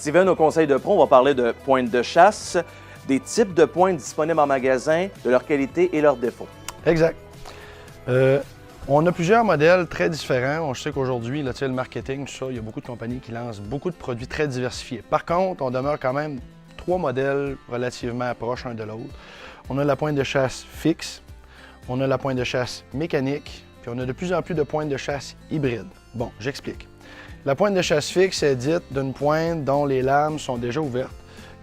Steven, au Conseil de Pro, on va parler de pointes de chasse, des types de pointes disponibles en magasin, de leur qualité et leurs défauts. Exact. On a plusieurs modèles très différents. On sait qu'aujourd'hui, le marketing, tout ça, il y a beaucoup de compagnies qui lancent beaucoup de produits très diversifiés. Par contre, on demeure quand même 3 modèles relativement proches l'un de l'autre. On a la pointe de chasse fixe, on a la pointe de chasse mécanique, puis on a de plus en plus de pointes de chasse hybrides. Bon, j'explique. La pointe de chasse fixe est dite d'une pointe dont les lames sont déjà ouvertes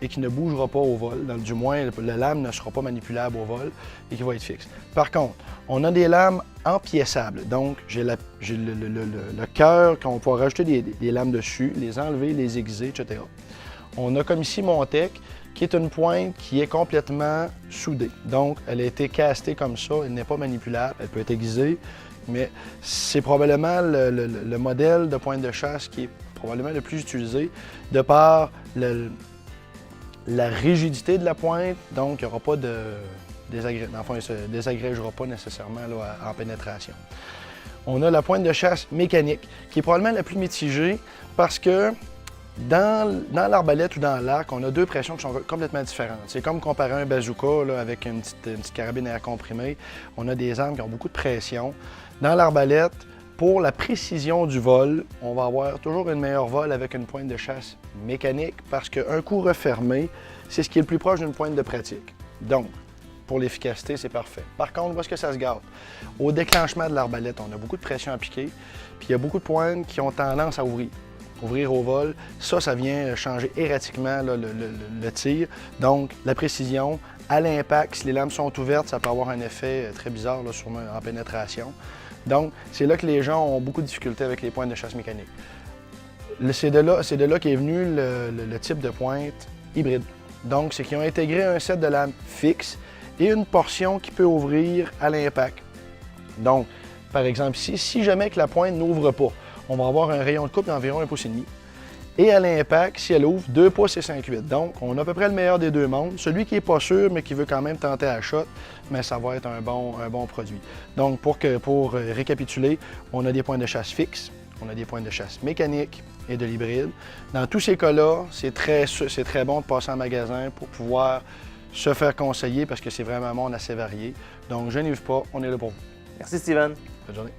et qui ne bougera pas au vol. Du moins, la lame ne sera pas manipulable au vol et qui va être fixe. Par contre, on a des lames empièçables. Donc, j'ai le cœur, qu'on pourra rajouter des lames dessus, les enlever, les aiguiser, etc. On a comme ici Montec, qui est une pointe qui est complètement soudée. Donc, elle a été castée comme ça, elle n'est pas manipulable, elle peut être aiguisée, mais c'est probablement le modèle de pointe de chasse qui est probablement le plus utilisé de par la rigidité de la pointe, donc il n'y aura pas de désagrément. Enfin, il ne se désagrégera pas nécessairement là, en pénétration. On a la pointe de chasse mécanique, qui est probablement la plus mitigée parce que dans l'arbalète ou dans l'arc, on a 2 pressions qui sont complètement différentes. C'est comme comparer un bazooka là, avec une petite carabine à air comprimé. On a des armes qui ont beaucoup de pression. Dans l'arbalète, pour la précision du vol, on va avoir toujours une meilleure vol avec une pointe de chasse mécanique parce qu'un coup refermé, c'est ce qui est le plus proche d'une pointe de pratique. Donc, pour l'efficacité, c'est parfait. Par contre, où est-ce que ça se gâte? Au déclenchement de l'arbalète, on a beaucoup de pression appliquée, puis il y a beaucoup de pointes qui ont tendance à ouvrir au vol. Ça vient changer erratiquement là, le tir. Donc, la précision, à l'impact, si les lames sont ouvertes, ça peut avoir un effet très bizarre là, en pénétration. Donc, c'est là que les gens ont beaucoup de difficultés avec les pointes de chasse mécanique. C'est de là qu'est venu le type de pointe hybride. Donc, c'est qu'ils ont intégré un set de lames fixes et une portion qui peut ouvrir à l'impact. Donc, par exemple ici, si jamais que la pointe n'ouvre pas, on va avoir un rayon de coupe d'environ 1,5 pouce. Et à l'impact, si elle ouvre, 2 pouces et 5/8. Donc, on a à peu près le meilleur des 2 mondes. Celui qui n'est pas sûr, mais qui veut quand même tenter à shot, mais ça va être un bon produit. Donc, pour récapituler, on a des pointes de chasse fixes, on a des pointes de chasse mécaniques et de l'hybride. Dans tous ces cas-là, c'est très bon de passer en magasin pour pouvoir se faire conseiller parce que c'est vraiment un monde assez varié. Donc, gênez-vous pas, on est là pour vous. Merci, Steven. Bonne journée.